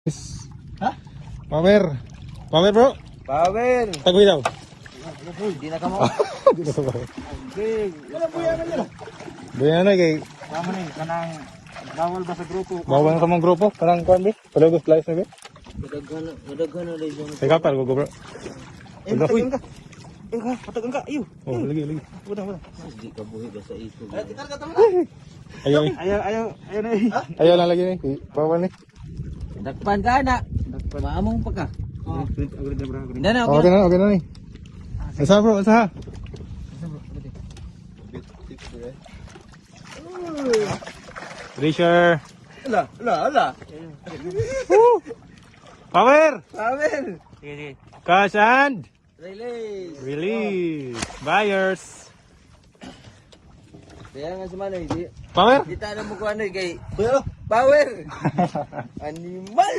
Ha? Power. Power bro. Power! Tagwi daw. Hindi na ka mo. Di na ba? Wala po yan nila. Buyan na kay Tama na kanang bawal ba sa grupo? bawal na sa mga grupo. Parang kuan bi. Palugos flies na bi. Madaghan na lang yung... Say kapal go bro. Patagan ka. Patagan ka. Iyo. Oh, lagi lagi. Wala. Hindi ka buhi ba sa ito? Ayaw ni. Ayaw na eh. Ayaw lang lagi ni. Bawal ni. Dakpan ka na. Maamong pa ka. Agad na bro. Hindi na, Okay na, okay na ni. Asa bro, asa. Treasure. Ala. Power. Power! Cash and Release! release. Buyers. Kaya nga sa manay, di Power. tayo na mo kung ano kay... Power! Animal!